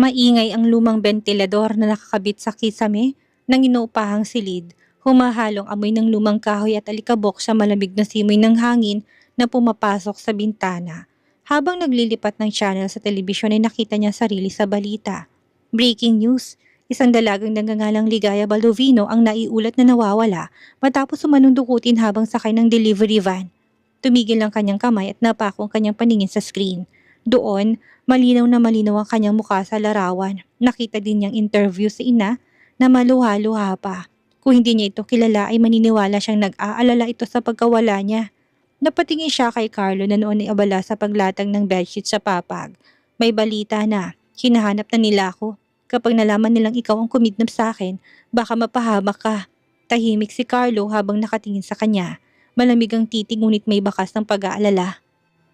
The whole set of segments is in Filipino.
Maingay ang lumang bentilador na nakakabit sa kisame ng inuupahang silid. Humahalong amoy ng lumang kahoy at alikabok sa malamig na simoy ng hangin na pumapasok sa bintana. Habang naglilipat ng channel sa telebisyon ay nakita niya sarili sa balita. Breaking news! Isang dalagang nagngangalang Ligaya Baldovino ang naiulat na nawawala matapos umanundukutin habang sakay ng delivery van. Tumigil ang kanyang kamay at napako ang kanyang paningin sa screen. Doon, malinaw na malinaw ang kanyang mukha sa larawan. Nakita din niyang interview si ina na maluha-luha pa. Kung hindi niya ito kilala ay maniniwala siyang nag-aalala ito sa pagkawala niya. Napatingin siya kay Carlo na noon ay abala sa paglatag ng bedsheet sa papag. May balita na, hinahanap na nila ako. Kapag nalaman nilang ikaw ang kumidnap sa akin, baka mapahamak ka. Tahimik si Carlo habang nakatingin sa kanya. Malamig ang titig ngunit may bakas ng pag-aalala.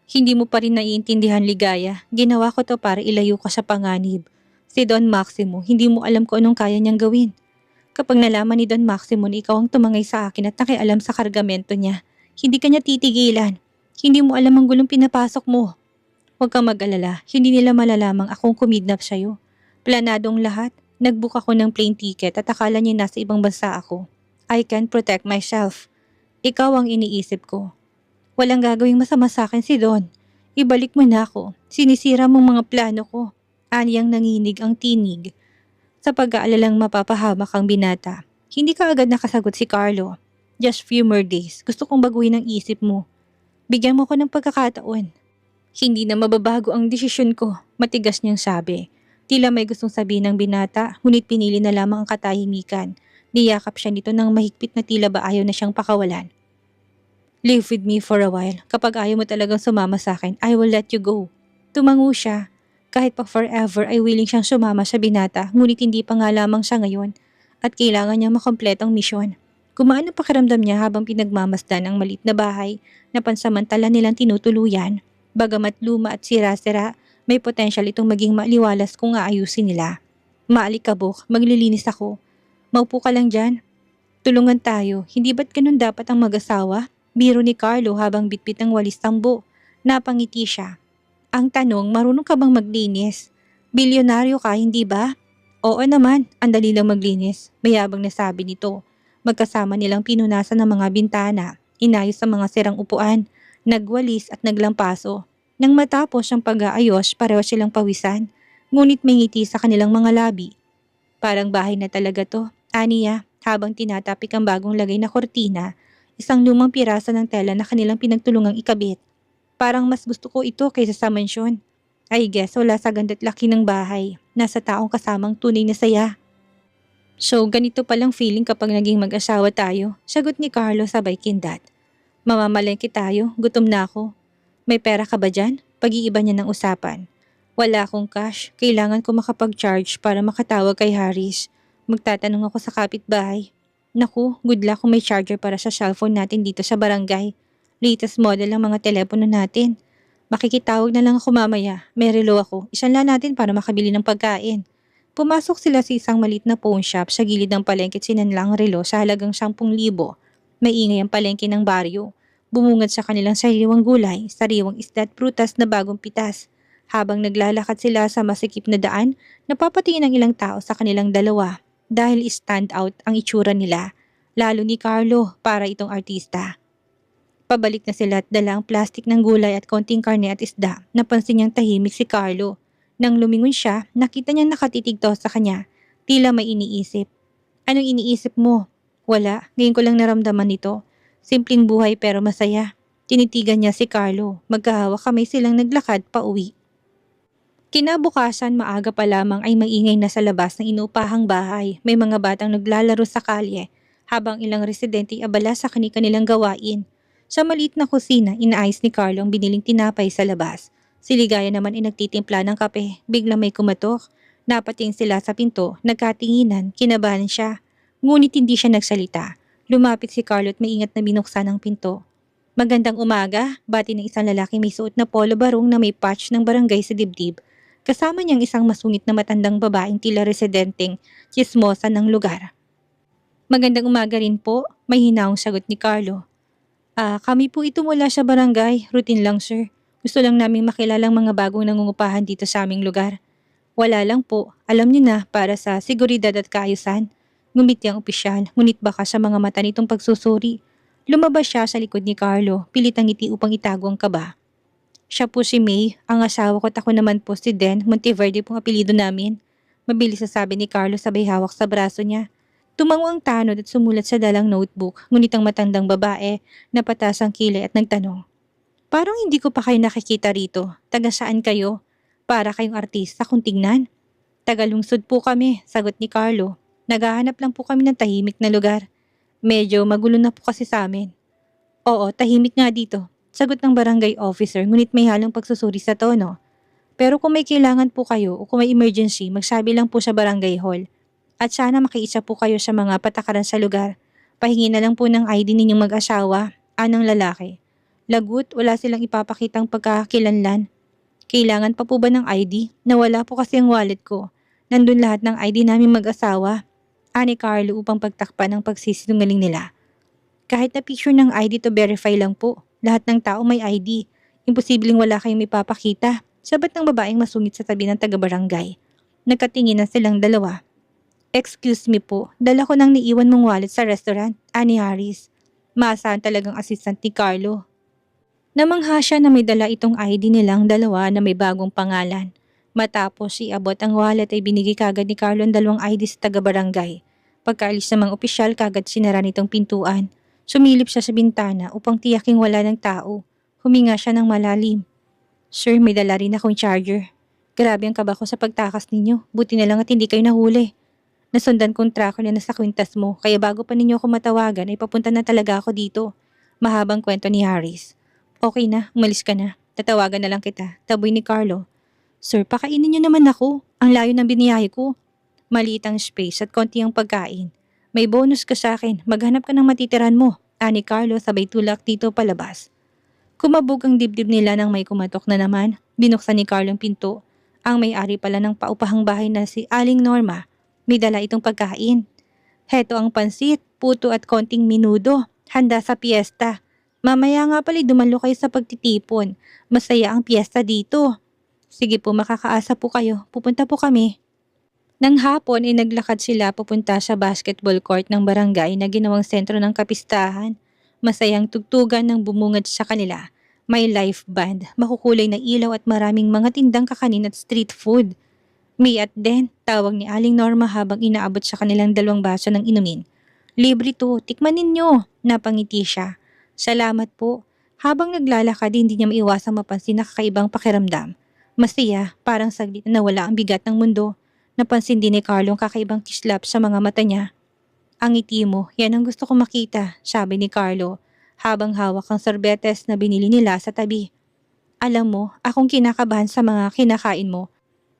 Hindi mo pa rin naiintindihan, Ligaya. Ginawa ko to para ilayo ka sa panganib. Si Don Maximo, hindi mo alam kung anong kaya niyang gawin. Kapag nalaman ni Don Maximo na ikaw ang tumangay sa akin at nakialam sa kargamento niya, hindi ka niya titigilan. Hindi mo alam ang gulong pinapasok mo. Huwag kang mag-alala, hindi nila malalamang akong kumidnap sa'yo. Planadong lahat, nag-book ako ng plane ticket at akala niya nasa ibang bansa ako. I can protect myself. Ikaw ang iniisip ko. Walang gagawing masama sa akin si Don. Ibalik mo na ako. Sinisira mong mga plano ko. Anyang nanginig ang tinig. Sa pag-aalalang mapapahamak ang binata. Hindi ka agad nakasagot si Carlo. Just few more days. Gusto kong baguhin ang isip mo. Bigyan mo ko ng pagkakataon. Hindi na mababago ang desisyon ko. Matigas niyang sabi. Tila may gustong sabihin ng binata, ngunit pinili na lamang ang katahimikan. Niyakap siya nito ng mahigpit na tila ba ayaw na siyang pakawalan. Live with me for a while. Kapag ayaw mo talagang sumama sa akin, I will let you go. Tumango siya. Kahit pa forever ay willing siyang sumama sa binata, ngunit hindi pa nga lamang siya ngayon at kailangan niyang makompletong misyon. Gumaan ang pakiramdam niya habang pinagmamasdan ang maliit na bahay na pansamantala nilang tinutuluyan. Bagamat luma at sira-sira, may potensyal itong maging maliwalas kung aayusin nila. Maalikabok, maglilinis ako. Maupo ka lang dyan. Tulungan tayo, hindi ba't ganun dapat ang mag-asawa? Biro ni Carlo habang bitbit ang walis tambo. Napangiti siya. Ang tanong, marunong ka bang maglinis? Bilyonaryo ka, hindi ba? Oo naman, ang dali lang maglinis. Mayabang na sabi nito. Magkasama nilang pinunasan ng mga bintana, inayos ang mga sirang upuan, nagwalis at naglampaso. Nang matapos ang pag-aayos, pareho silang pawisan. Ngunit may ngiti sa kanilang mga labi. Parang bahay na talaga to, aniya, habang tinatapik ang bagong lagay na kortina. Isang lumang pirasa ng tela na kanilang pinagtulungang ikabit. Parang mas gusto ko ito kaysa sa mansyon. I guess wala sa ganda't laki ng bahay. Nasa taong kasamang tunay na saya. So ganito palang feeling kapag naging mag-asawa tayo, sagot ni Carlo sabay kindat. Mamamalengke tayo, gutom na ako. May pera ka ba dyan? Pag-iiba niya ng usapan. Wala akong cash, kailangan ko makapag-charge para makatawag kay Harris. Magtatanong ako sa kapitbahay. Naku, good luck kung may charger para sa cellphone natin dito sa barangay. Latest model ang mga telepono natin. Makikitawag na lang ako mamaya. May relo ako. Isanla natin para makabili ng pagkain. Pumasok sila sa isang malit na pawn shop sa gilid ng palengke at sinanla ang relo sa halagang 10,000. Maingay ang palengke ng baryo. Bumungad sa kanilang sariwang gulay, sariwang isda at prutas na bagong pitas. Habang naglalakad sila sa masikip na daan, napapatingin ang ilang tao sa kanilang dalawa. Dahil stand out ang itsura nila, lalo ni Carlo para itong artista. Pabalik na sila at dala ang plastik ng gulay at konting karne at isda. Napansin niyang tahimik si Carlo. Nang lumingon siya, nakita niyang nakatitigto sa kanya. Tila may iniisip. Anong iniisip mo? Wala, ngayon ko lang naramdaman ito. Simpleng buhay pero masaya. Tinitigan niya si Carlo. Magkahawak kamay silang naglakad pa uwi. Kinabukasan maaga pa lamang ay maingay na sa labas ng inuupahang bahay. May mga batang naglalaro sa kalye habang ilang residente ay abala sa kanilang gawain. Sa maliit na kusina, inaayos ni Carlo ang biniling tinapay sa labas. Si Ligaya naman ay nagtitimpla ng kape. Biglang may kumatok. Napating sila sa pinto, nagkatinginan, kinabahan siya. Ngunit hindi siya nagsalita. Lumapit si Carlo at maingat na binuksan ang pinto. Magandang umaga, bati ng isang lalaki may suot na polo barong na may patch ng barangay sa dibdib. Kasama niyang isang masungit na matandang babaeng tila residenteng tsismosa ng lugar. Magandang umaga rin po, may hinaong sagot ni Carlo. Kami po ito mula sa barangay, routine lang sir. Gusto lang naming makilalang mga bagong nangungupahan dito sa aming lugar. Wala lang po, alam niyo na para sa seguridad at kaayusan. Ngumiti ang opisyal, ngunit baka sa mga mata nitong pagsusuri. Lumabas siya sa likod ni Carlo, pilit ang ngiti upang itago ang kaba. Siya po si May, ang asawa ko at ako naman po si Den Monteverde pong apelido namin. Mabilis sasabi ni Carlo sabay hawak sa braso niya. Tumango ang tanod at sumulat sa dalang notebook, ngunit ang matandang babae napatas ang kilay at nagtanong. Parang hindi ko pa kayo nakikita rito. Taga saan kayo? Para kayong artista kung tingnan. Tagalungsod po kami, sagot ni Carlo. Naghahanap lang po kami ng tahimik na lugar. Medyo magulo na po kasi sa amin. Oo, tahimik nga dito. Sagot ng barangay officer, ngunit may halong pagsusuri sa tono. Pero kung may kailangan po kayo o kung may emergency, magsabi lang po sa barangay hall. At sana makiisa po kayo sa mga patakaran sa lugar. Pahingi na lang po ng ID ninyong mag-asawa, anong lalaki. Lagot, wala silang ipapakitang pagkakakilanlan. Kailangan pa po ba ng ID? Nawala po kasi ang wallet ko. Nandun lahat ng ID namin mag-asawa. Ani Carlo upang pagtakpan ang pagsisinungaling nila. Kahit na picture ng ID to verify lang po. Lahat ng tao may ID. Imposibleng wala kayong ipapakita. Sabat ng babaeng masungit sa tabi ng taga-barangay. Nagkatingin na silang dalawa. Excuse me po, dala ko nang niiwan mong wallet sa restaurant, Ani Harris. Maasahan talagang assistant ni Carlo. Namangha siya na may dala itong ID nilang dalawa na may bagong pangalan. Matapos iabot ang wallet ay binigay kagad ni Carlo ang dalawang ID sa taga-barangay. Pagkaalis ng mga opisyal kagad sinara nitong pintuan. Sumilip siya sa bintana upang tiyaking wala ng tao. Huminga siya ng malalim. Sir, may dala rin akong charger. Grabe ang kaba ko sa pagtakas ninyo. Buti na lang at hindi kayo nahuli. Nasundan kong tracker na nasa kwintas mo, kaya bago pa ninyo ako matawagan ay papunta na talaga ako dito. Mahabang kwento ni Harris. Okay na, umalis ka na. Tatawagan na lang kita. Taboy ni Carlo. Sir, pakainin niyo naman ako. Ang layo ng biniyahe ko. Maliit ang space at konti ang pagkain. May bonus ka sa akin. Maghanap ka ng matitiran mo. Ani Carlo sabay tulak dito palabas. Kumabog ang dibdib nila nang may kumatok na naman. Binuksan ni Carlo ang pinto. Ang may-ari pala ng paupahang bahay na si Aling Norma. May dala itong pagkain. Heto ang pansit, puto at konting minudo. Handa sa piyesta. Mamaya nga pala dumalo kayo sa pagtitipon. Masaya ang piyesta dito. Sige po, makakaasa po kayo. Pupunta po kami. Nang hapon ay naglakad sila papunta sa basketball court ng barangay na ginawang sentro ng kapistahan. Masayang tugtugan ng bumungad sa kanila. May live band, makukulay na ilaw at maraming mga tindang kakanin at street food. May at Den, tawag ni Aling Norma habang inaabot sa kanilang dalawang baso ng inumin. Libre to, tikman ninyo. Napangiti siya. Salamat po. Habang naglalakad, hindi niya maiwasang mapansin na kakaibang pakiramdam. Masaya, parang saglit na nawala ang bigat ng mundo. Napansin din ni Carlo ang kakaibang kislap sa mga mata niya. Ang ngiti mo, yan ang gusto ko makita, sabi ni Carlo, habang hawak ang sorbetes na binili nila sa tabi. Alam mo, akong kinakabahan sa mga kinakain mo.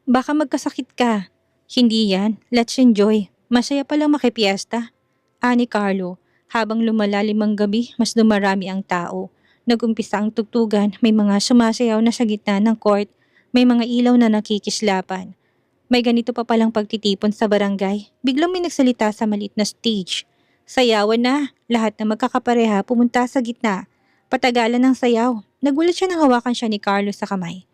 Baka magkasakit ka. Hindi yan, let's enjoy. Masaya palang makipiesta. Ani Carlo. Habang lumalalim ang gabi, mas dumarami ang tao. Nagumpisa ang tugtugan, may mga sumasayaw na sa gitna ng court, may mga ilaw na nakikislapan. May ganito pa palang pagtitipon sa barangay. Biglang may nagsalita sa maliit na stage. Sayawan na, lahat na magkakapareha pumunta sa gitna. Patagalan ng sayaw. Nagulat siya nang hawakan siya ni Carlo sa kamay.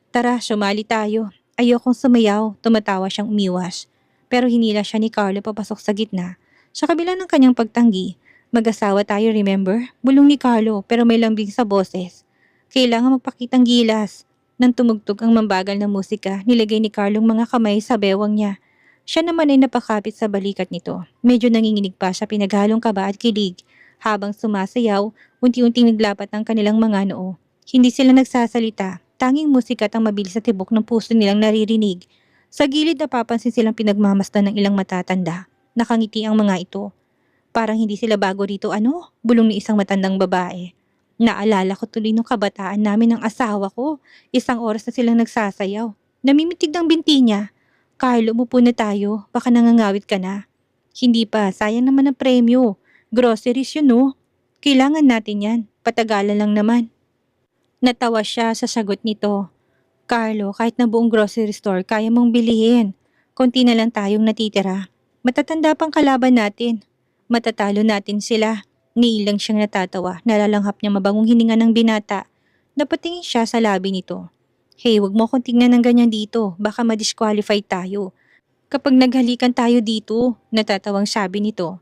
Tara, sumali tayo. Ayokong sumayaw, tumatawa siyang umiwas. Pero hinila siya ni Carlo papasok sa gitna. Sa kabila ng kanyang pagtanggi, mag-asawa tayo, remember? Bulong ni Carlo pero may lambing sa boses. Kailangan magpakitang gilas. Nang tumugtog ang mambagal na musika, nilagay ni Carlo ang mga kamay sa bewang niya. Siya naman ay napakapit sa balikat nito. Medyo nanginginig pa sa pinaghalong kaba at kilig. Habang sumasayaw, unti-unting naglapat ang kanilang mga noo. Hindi sila nagsasalita. Tanging musika at ang mabilis sa tibok ng puso nilang naririnig. Sa gilid napapansin silang pinagmamasdan ng ilang matatanda. Nakangiti ang mga ito. Parang hindi sila bago rito bulong ni isang matandang babae. Naalala ko tuloy nung kabataan namin ng asawa ko. 1 oras na silang nagsasayaw. Namimitig ng binti niya. Carlo, umupo na tayo. Baka nangangawit ka na. Hindi pa, sayang naman ang premyo. Groceries yun Kailangan natin yan. Patagalan lang naman. Natawa siya sa sagot nito. Carlo, kahit na buong grocery store, kaya mong bilihin. Konti na lang tayong natitira. Matatanda pang kalaban natin. Matatalo natin sila. Niilang siyang natatawa, nalalanghap niya mabangong hininga ng binata. Napatingin siya sa labi nito. Hey, wag mo akong tingnan ng ganyan dito. Baka ma-disqualify tayo. Kapag naghalikan tayo dito, natatawang sabi nito.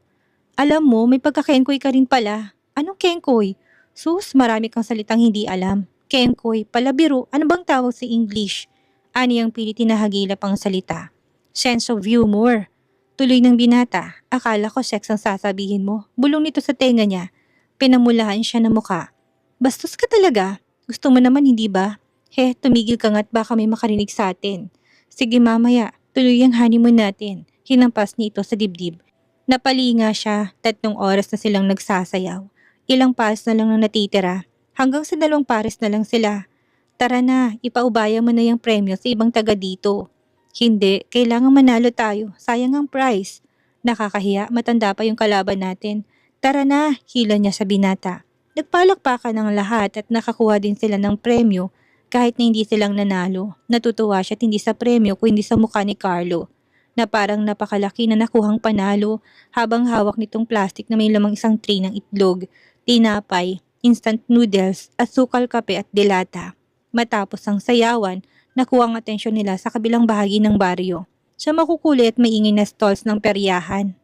Alam mo, may pagka-Kenkoy ka rin pala. Anong Kenkoy? Sus, marami kang salitang hindi alam. Kenkoy, palabiro, ano bang tawag sa English? Ani ang pilit na hagilap ang salita. Sense of humor. Tuloy ng binata, akala ko sex ang sasabihin mo. Bulong nito sa tenga niya. Pinamulahan siya ng muka. Bastos ka talaga. Gusto mo naman hindi ba? Tumigil ka nga't baka may makarinig sa atin. Sige mamaya, tuloy ang honeymoon natin. Hinampas niya ito sa dibdib. Napalinga siya, 3 oras na silang nagsasayaw. Ilang pares na lang ang natitira. Hanggang sa 2 pares na lang sila. Tara na, ipaubaya mo na yung premyo sa ibang taga dito. Hindi, kailangan manalo tayo. Sayang ang prize. Nakakahiya, matanda pa yung kalaban natin. Tara na, hila niya sa binata. Nagpalakpakan ng lahat at nakakuha din sila ng premyo kahit na hindi silang nanalo. Natutuwa siya hindi sa premyo kundi sa mukha ni Carlo na parang napakalaki na nakuhang panalo habang hawak nitong plastic na may lamang isang tray ng itlog, tinapay, instant noodles, asukal kape at delata. Matapos ang sayawan, nakuha ang atensyon nila sa kabilang bahagi ng baryo. Sa makukulit at maingay na stalls ng peryahan.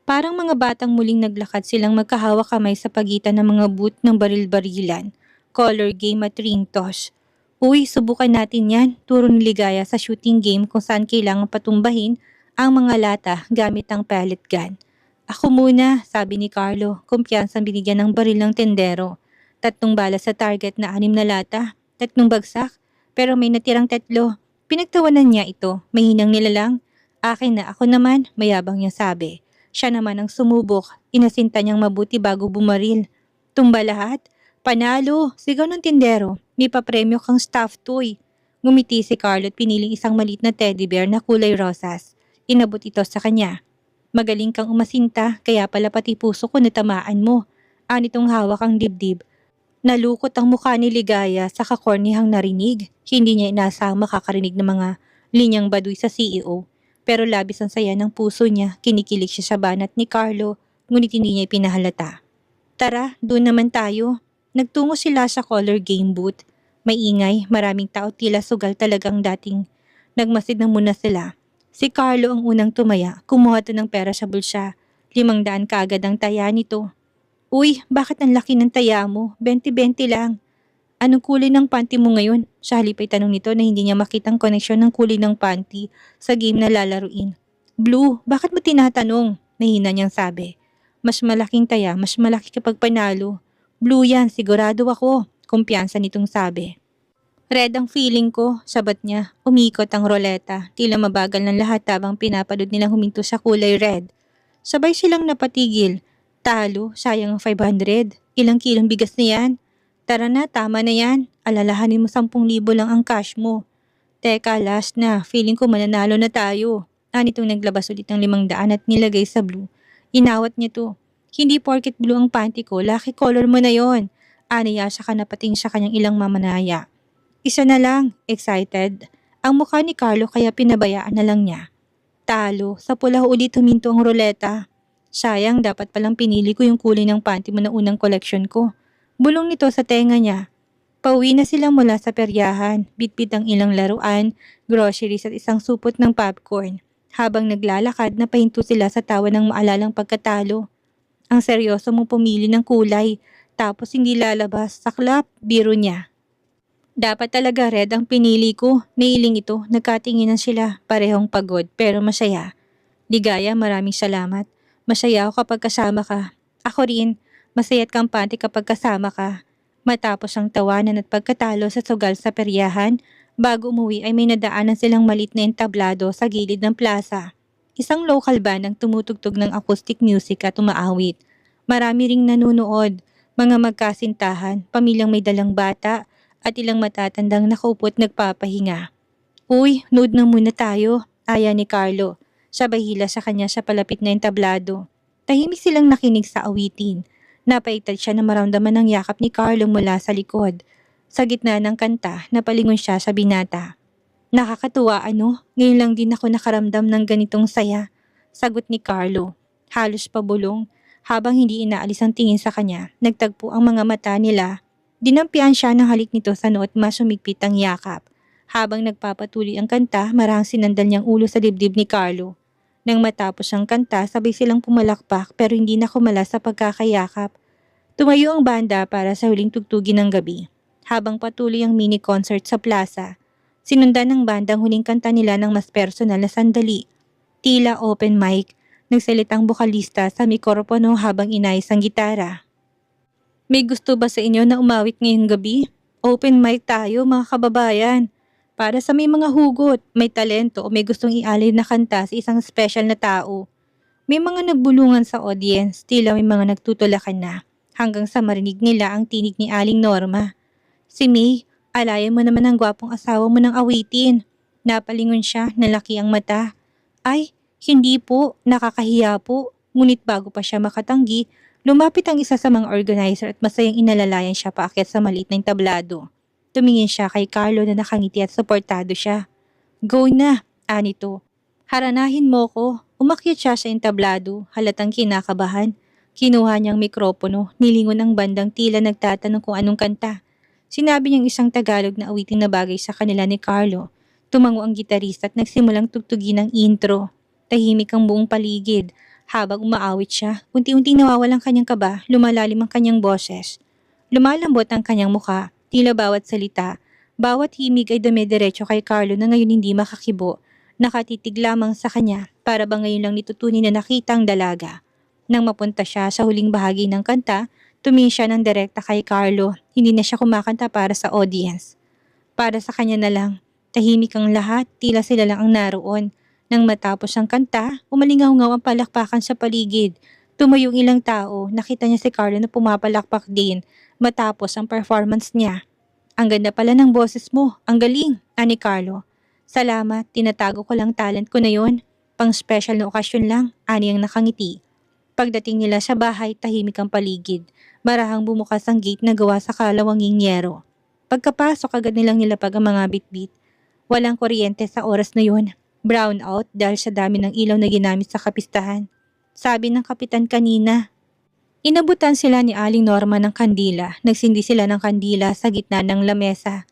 Parang mga batang muling naglakad silang magkahawak kamay sa pagitan ng mga booth ng baril-barilan, color game at ring toss. Uy, subukan natin yan, turo ni Ligaya sa shooting game kung saan kailangan patumbahin ang mga lata gamit ang pellet gun. Ako muna, sabi ni Carlo, kumpiyansang binigyan ng baril ng tendero. 3 bala sa target na 6 na lata, 3 bagsak, pero may natirang 3. Pinagtawanan niya ito, mahinang nilalang. Akin na, ako naman, mayabang niya sabi. Siya naman ang sumubok, inasinta niyang mabuti bago bumaril. Tumba lahat? Panalo, sigaw ng tindero, may papremyo kang stuffed toy. Ngumiti si Carlo at piniling isang maliit na teddy bear na kulay rosas. Inabot ito sa kanya. Magaling kang umasinta, kaya pala pati puso ko natamaan mo. Anitong hawak ang dibdib. Nalukot ang mukha ni Ligaya sa kakornihang narinig. Hindi niya inaasahang makakarinig ng mga linyang baduy sa CEO. Pero labis ang saya ng puso niya, kinikilig siya sa banat ni Carlo, ngunit hindi niya ipinahalata. Tara, doon naman tayo. Nagtungo sila sa color game booth. Maingay, maraming tao tila sugal talagang dating. Nagmasid na muna sila. Si Carlo ang unang tumaya, kumuha to ng pera sa bulsa. 500 kaagad ang taya nito. Uy, bakit ang laki ng taya mo? 20-20 lang. Anong kulay ng panty mo ngayon? Sa halip ay tanong nito na hindi niya makitang koneksyon ng kulay ng panty sa game na lalaruin. Blue, bakit mo tinatanong? Nahina niyang sabi. Mas malaking taya, mas malaki kapag panalo. Blue yan, sigurado ako. Kumpiyansa nitong sabi. Red ang feeling ko, sabat niya. Umikot ang roleta, tila mabagal ng lahat habang pinapanood nilang huminto sa kulay red. Sabay silang napatigil. Talo, sayang ang 500. Ilang kilong bigas na yan? Tara na, tama na yan. Alalahanin mo 10,000 lang ang cash mo. Teka, last na. Feeling ko mananalo na tayo. Anitong naglabas ulit ng 500 at nilagay sa blue. Inawat niya to. Hindi porket blue ang panty ko, lucky color mo na yon. Aniya siya ka napating sa kanyang ilang mamanaya. Isa na lang, excited. Ang mukha ni Carlo kaya pinabayaan na lang niya. Talo, sa pula ulit huminto ang roleta. Sayang, dapat palang pinili ko yung kulay ng panty mo na unang collection ko. Bulong nito sa tenga niya. Pauwi na sila mula sa peryahan, bitbit ang ilang laruan, groceries at isang supot ng popcorn. Habang naglalakad, napahinto sila sa tawa ng maalalang pagkatalo. Ang seryoso mong pumili ng kulay, tapos hindi lalabas, saklap, biro niya. Dapat talaga red ang pinili ko, nailing ito, nagkatinginan sila, parehong pagod pero masaya. Ligaya, maraming salamat. Masaya ako kapag kasama ka. Ako rin. Masaya't kampante kapag kasama ka. Matapos ang tawanan at pagkatalo sa sugal sa peryahan, bago umuwi ay may nadaanan silang malit na entablado sa gilid ng plaza. Isang local band ang tumutugtog ng acoustic music at umaawit. Marami ring nanunood, mga magkasintahan, pamilyang may dalang bata, at ilang matatandang nakaupo't nagpapahinga. Uy, nood na muna tayo, aya ni Carlo. Sabay hila sa kanya sa palapit na entablado. Tahimik silang nakinig sa awitin. Napaitad siya na maramdaman ng yakap ni Carlo mula sa likod. Sa gitna ng kanta, napalingon siya sa binata. Nakakatuwa ano, ngayon lang din ako nakaramdam ng ganitong saya. Sagot ni Carlo. Halos pabulong, habang hindi inaalis ang tingin sa kanya, nagtagpo ang mga mata nila. Dinampian siya ng halik nito sa noo at mas sumigpit ang yakap. Habang nagpapatuloy ang kanta, marahang sinandal niyang ulo sa dibdib ni Carlo. Nang matapos ang kanta, sabay silang pumalakpak pero hindi na kumala sa pagkakayakap. Tumayo ang banda para sa huling tugtugin ng gabi. Habang patuloy ang mini-concert sa plaza, sinundan ng banda ang huling kanta nila ng mas personal na sandali. Tila open mic, nagsalitang bokalista sa mikropono habang inayos ang gitara. May gusto ba sa inyo na umawit ngayong gabi? Open mic tayo mga kababayan. Para sa may mga hugot, may talento o may gustong ialay na kanta sa isang special na tao. May mga nagbulungan sa audience, tila may mga nagtutulakan na. Hanggang sa marinig nila ang tinig ni Aling Norma. Si May, alayan mo naman ang gwapong asawa mo ng awitin. Napalingon siya, nalaki ang mata. Ay, hindi po, nakakahiya po. Ngunit bago pa siya makatanggi, lumapit ang isa sa mga organizer at masayang inalalayan siya paakyat sa maliit na tablado. Tumingin siya kay Carlo na nakangiti at suportado siya. Go na, anito. Haranahin mo ko. Umakyat siya sa entablado, halatang kinakabahan. Kinuha niyang mikropono, nilingon ang bandang tila nagtatanong kung anong kanta. Sinabi niyang isang Tagalog na awitin na bagay sa kanila ni Carlo. Tumango ang gitarista at nagsimulang tugtugin ang intro. Tahimik ang buong paligid. Habang umaawit siya, unti-unting nawawalang kanyang kaba, lumalalim ang kanyang boses. Lumalambot ang kanyang muka, tila bawat salita. Bawat himig ay dumediretso kay Carlo na ngayon hindi makakibo. Nakatitig lamang sa kanya para bang ngayon lang nitutunin na nakita ang dalaga. Nang mapunta siya sa huling bahagi ng kanta, tumingin siya ng direkta kay Carlo. Hindi na siya kumakanta para sa audience. Para sa kanya na lang. Tahimik ang lahat, tila sila lang ang naroon. Nang matapos ang kanta, umalingaw-ngaw ang palakpakan sa paligid. Tumayong ilang tao, nakita niya si Carlo na pumapalakpak din matapos ang performance niya. Ang ganda pala ng boses mo, ang galing, ani Carlo. Salamat, tinatago ko lang talent ko na yon. Pang special na okasyon lang, ani ang nakangiti. Pagdating nila sa bahay, tahimik ang paligid. Marahang bumukas ang gate na gawa sa kalawanging yero. Pagkapasok agad nilang nilapag ang mga bitbit. Walang kuryente sa oras na yun. Brown out dahil sa dami ng ilaw na ginamit sa kapistahan. Sabi ng kapitan kanina. Inabutan sila ni Aling Norma ng kandila. Nagsindi sila ng kandila sa gitna ng lamesa.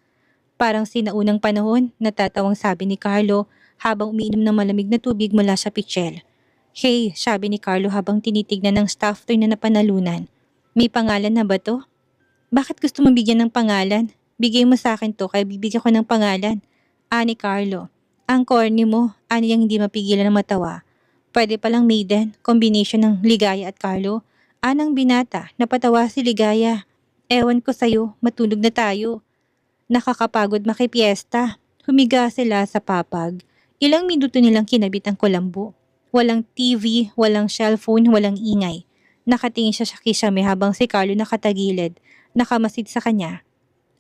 Parang sinaunang panahon, natatawang sabi ni Carlo habang umiinom ng malamig na tubig mula sa pitsil. Hey, sabi ni Carlo habang tinitignan ng staff toy na napanalunan. May pangalan na ba to? Bakit gusto mo bigyan ng pangalan? Bigay mo sa akin to kaya bibigyan ko ng pangalan. Ani Carlo. Ang corny mo, ani yang hindi mapigilan ng matawa. Pwede palang maiden, combination ng Ligaya at Carlo. Anang binata, napatawa si Ligaya. Ewan ko sa'yo, matulog na tayo. Nakakapagod makipiesta. Humiga sila sa papag. Ilang minuto nilang kinabit ang kulambo. Walang TV, walang cellphone, walang ingay. Nakatingin siya sa kisame habang si Carlo nakatagilid, nakamasid sa kanya.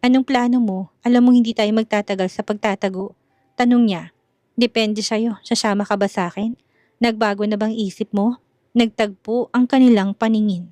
Anong plano mo? Alam mong hindi tayo magtatagal sa pagtatago. Tanong niya. Depende sa'yo, sasama ka ba sa akin? Nagbago na bang isip mo? Nagtagpo ang kanilang paningin.